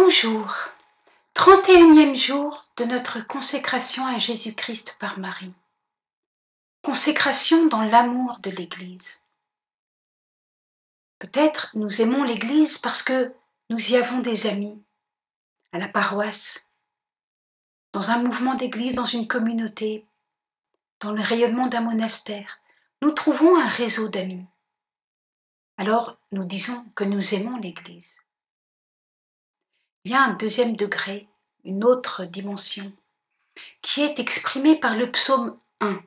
Bonjour, 31e jour de notre consécration à Jésus-Christ par Marie. Consécration dans l'amour de l'Église. Peut-être nous aimons l'Église parce que nous y avons des amis, à la paroisse, dans un mouvement d'Église, dans une communauté, dans le rayonnement d'un monastère. Nous trouvons un réseau d'amis. Alors nous disons que nous aimons l'Église. Il y a un deuxième degré, une autre dimension, qui est exprimée par le psaume 1.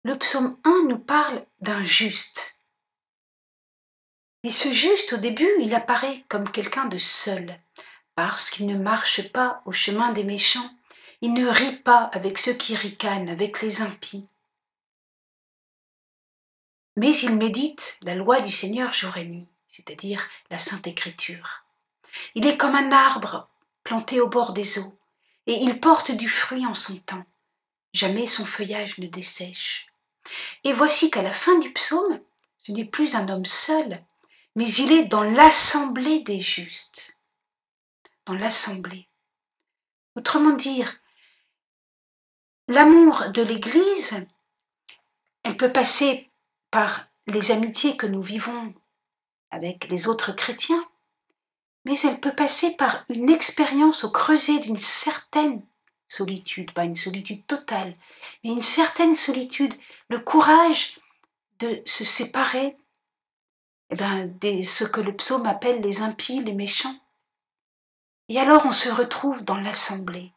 Le psaume 1 nous parle d'un juste. Et ce juste, au début, il apparaît comme quelqu'un de seul, parce qu'il ne marche pas au chemin des méchants, il ne rit pas avec ceux qui ricanent, avec les impies. Mais il médite la loi du Seigneur jour et nuit, c'est-à-dire la Sainte Écriture. Il est comme un arbre planté au bord des eaux, et il porte du fruit en son temps. Jamais son feuillage ne dessèche. Et voici qu'à la fin du psaume, ce n'est plus un homme seul, mais il est dans l'assemblée des justes. Dans l'assemblée. Autrement dire, l'amour de l'Église, elle peut passer par les amitiés que nous vivons avec les autres chrétiens, mais elle peut passer par une expérience au creuset d'une certaine solitude, pas une solitude totale, mais une certaine solitude, le courage de se séparer de ce que le psaume appelle les impies, les méchants. Et alors on se retrouve dans l'assemblée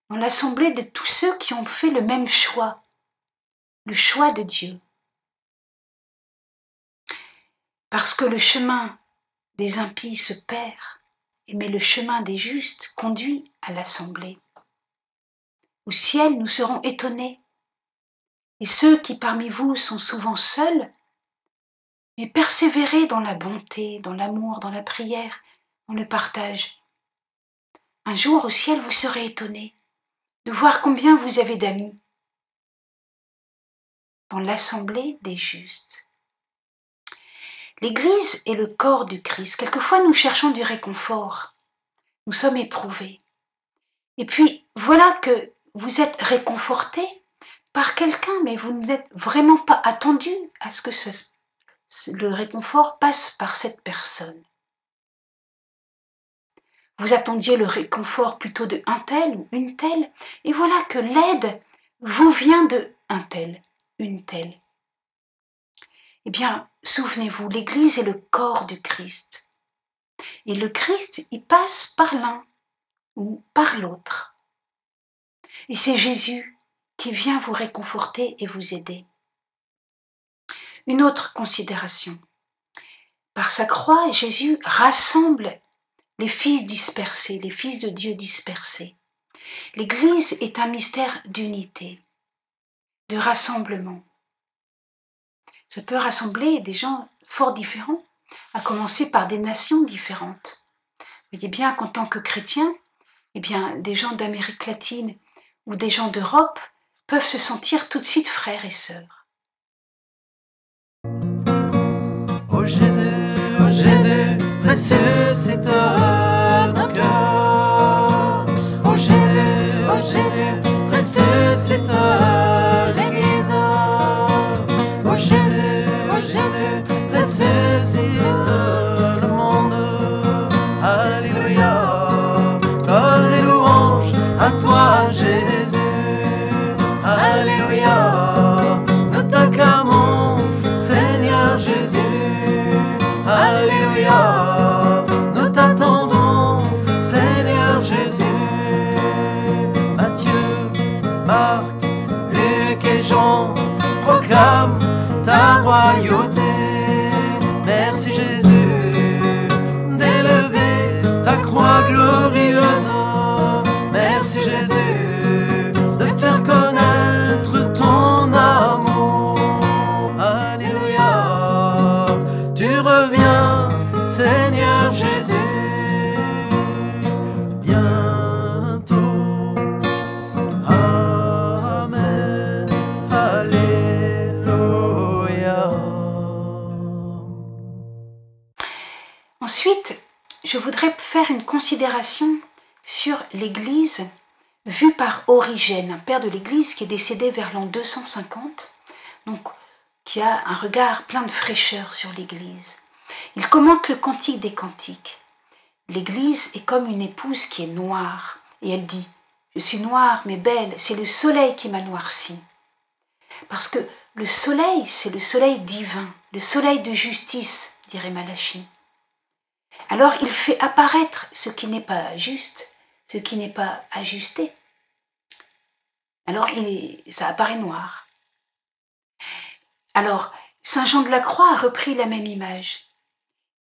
de tous ceux qui ont fait le même choix, le choix de Dieu. Parce que le chemin des impies se perd, mais le chemin des justes conduit à l'assemblée. Au ciel, nous serons étonnés. Et ceux qui parmi vous sont souvent seuls, mais persévérez dans la bonté, dans l'amour, dans la prière, dans le partage. Un jour au ciel, vous serez étonnés de voir combien vous avez d'amis dans l'assemblée des justes. L'Église est le corps du Christ. Quelquefois, nous cherchons du réconfort. Nous sommes éprouvés. Et puis, voilà que vous êtes réconfortés par quelqu'un, mais vous n'êtes vraiment pas attendu à ce que le réconfort passe par cette personne. Vous attendiez le réconfort plutôt de un tel ou une telle, et voilà que l'aide vous vient de un tel, une telle. Eh bien, souvenez-vous, l'Église est le corps du Christ. Et le Christ, il passe par l'un ou par l'autre. Et c'est Jésus qui vient vous réconforter et vous aider. Une autre considération. Par sa croix, Jésus rassemble les fils dispersés, les fils de Dieu dispersés. L'Église est un mystère d'unité, de rassemblement. Ça peut rassembler des gens fort différents, à commencer par des nations différentes. Vous voyez bien qu'en tant que chrétiens, eh bien, des gens d'Amérique latine ou des gens d'Europe peuvent se sentir tout de suite frères et sœurs. Oh Jésus, précieux c'est ton cœur. Oh Jésus, précieux c'est l'Église. Oh Jésus, précieux c'est le monde. Alléluia, gloire et louange à toi Jésus. Alléluia, nous t'acclamons Seigneur Jésus. Alléluia, nous t'attendons. considération sur l'Église vue par Origène, un père de l'Église qui est décédé vers l'an 250, donc qui a un regard plein de fraîcheur sur l'Église. Il commente le Cantique des Cantiques. L'Église est comme une épouse qui est noire, et elle dit « Je suis noire mais belle, c'est le soleil qui m'a noircie. » Parce que le soleil, c'est le soleil divin, le soleil de justice, dirait Malachie. Alors il fait apparaître ce qui n'est pas juste, ce qui n'est pas ajusté. Alors ça apparaît noir. Alors, Saint Jean de la Croix a repris la même image.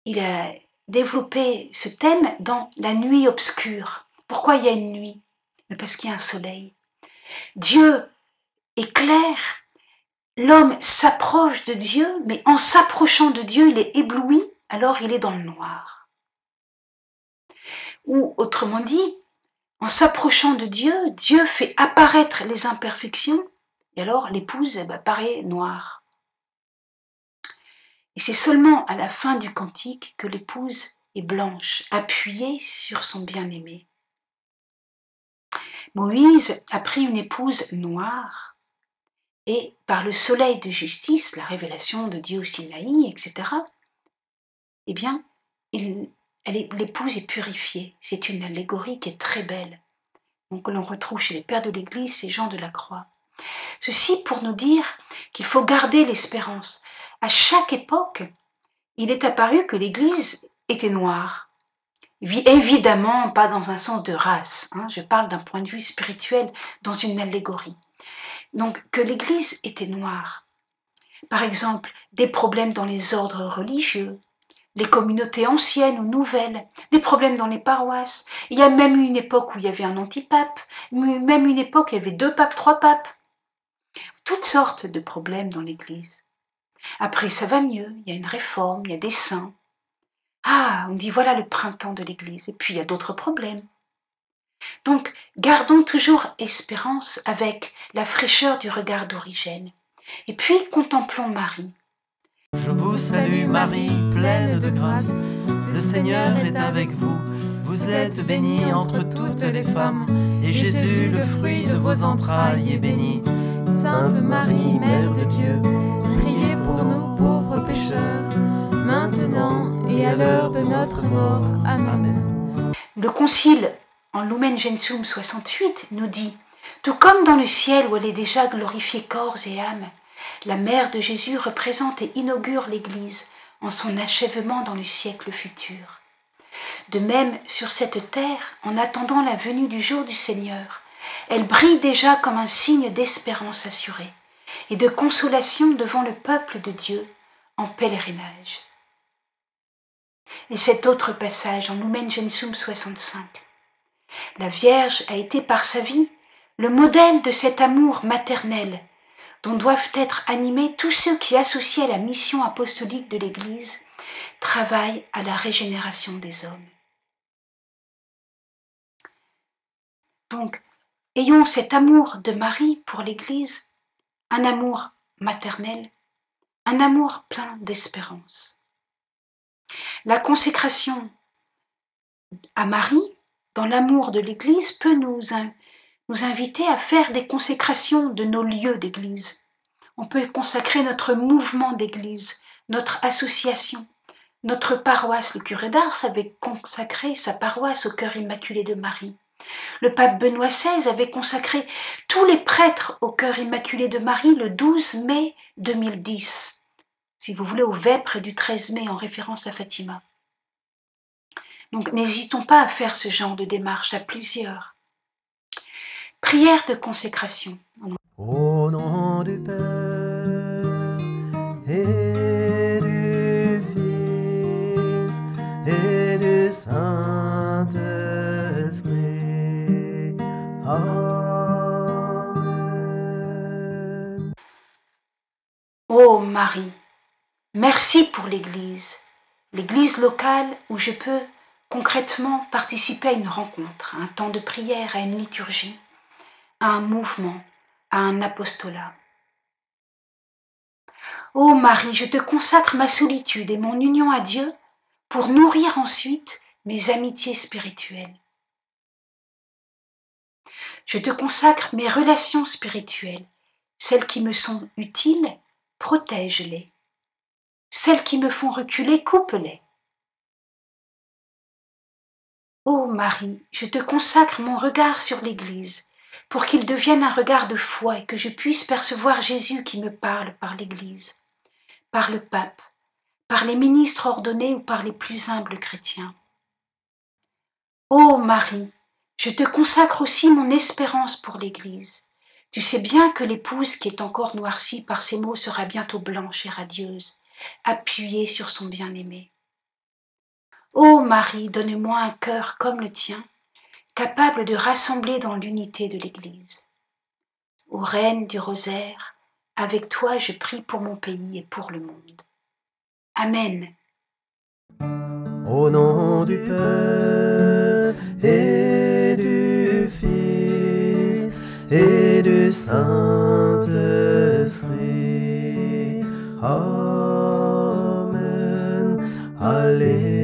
Il a développé ce thème dans la nuit obscure. Pourquoi il y a une nuit? Mais parce qu'il y a un soleil. Dieu est clair, l'homme s'approche de Dieu, mais en s'approchant de Dieu, il est ébloui, alors il est dans le noir. Ou autrement dit, en s'approchant de Dieu, Dieu fait apparaître les imperfections, et alors l'épouse paraît noire. Et c'est seulement à la fin du cantique que l'épouse est blanche, appuyée sur son bien-aimé. Moïse a pris une épouse noire, et par le soleil de justice, la révélation de Dieu au Sinaï, etc., eh bien, l'épouse est purifiée. C'est une allégorie qui est très belle. Donc l'on retrouve chez les pères de l'Église, ces Jean de la Croix. Ceci pour nous dire qu'il faut garder l'espérance. À chaque époque, il est apparu que l'Église était noire. Évidemment, pas dans un sens de race, je parle d'un point de vue spirituel, dans une allégorie. Donc, que l'Église était noire. Par exemple, des problèmes dans les ordres religieux, les communautés anciennes ou nouvelles, des problèmes dans les paroisses. Il y a même eu une époque où il y avait un antipape, même une époque où il y avait 2 papes, 3 papes. Toutes sortes de problèmes dans l'Église. Après, ça va mieux, il y a une réforme, il y a des saints. Ah, on dit voilà le printemps de l'Église, et puis il y a d'autres problèmes. Donc, gardons toujours espérance avec la fraîcheur du regard d'Origène. Et puis, contemplons Marie. Je vous salue Marie, pleine de grâce, le Seigneur est avec vous. Vous êtes bénie entre toutes les femmes, et Jésus, le fruit de vos entrailles, est béni. Sainte Marie, Mère de Dieu, priez pour nous pauvres pécheurs, maintenant et à l'heure de notre mort. Amen. Le Concile en Lumen Gentium 68 nous dit « Tout comme dans le ciel où elle est déjà glorifiée corps et âme, la Mère de Jésus représente et inaugure l'Église en son achèvement dans le siècle futur. De même, sur cette terre, en attendant la venue du jour du Seigneur, elle brille déjà comme un signe d'espérance assurée et de consolation devant le peuple de Dieu en pèlerinage. » Et cet autre passage en Lumen Gentium 65. La Vierge a été par sa vie le modèle de cet amour maternel dont doivent être animés tous ceux qui, associés à la mission apostolique de l'Église, travaillent à la régénération des hommes. Donc, ayons cet amour de Marie pour l'Église, un amour maternel, un amour plein d'espérance. La consécration à Marie, dans l'amour de l'Église, peut nous inviter à faire des consécrations de nos lieux d'Église. On peut consacrer notre mouvement d'Église, notre association, notre paroisse. Le curé d'Ars avait consacré sa paroisse au cœur immaculé de Marie. Le pape Benoît XVI avait consacré tous les prêtres au cœur immaculé de Marie le 12 mai 2010, si vous voulez, au vêpres du 13 mai en référence à Fatima. Donc n'hésitons pas à faire ce genre de démarche à plusieurs. Prière de consécration. Au nom du Père et du Fils et du Saint-Esprit. Amen. Ô Marie, merci pour l'Église locale où je peux concrètement participer à une rencontre, à un temps de prière, à une liturgie, à un mouvement, à un apostolat. Ô Marie, je te consacre ma solitude et mon union à Dieu pour nourrir ensuite mes amitiés spirituelles. Je te consacre mes relations spirituelles, celles qui me sont utiles, protège-les. Celles qui me font reculer, coupe-les. Ô Marie, je te consacre mon regard sur l'Église, pour qu'il devienne un regard de foi et que je puisse percevoir Jésus qui me parle par l'Église, par le pape, par les ministres ordonnés ou par les plus humbles chrétiens. Ô Marie, je te consacre aussi mon espérance pour l'Église. Tu sais bien que l'épouse qui est encore noircie par ces mots sera bientôt blanche et radieuse, appuyée sur son bien-aimé. Ô Marie, donne-moi un cœur comme le tien, capable de rassembler dans l'unité de l'Église. Ô Reine du Rosaire, avec toi je prie pour mon pays et pour le monde. Amen. Au nom du Père et du Fils et du Saint-Esprit. Amen. Alléluia.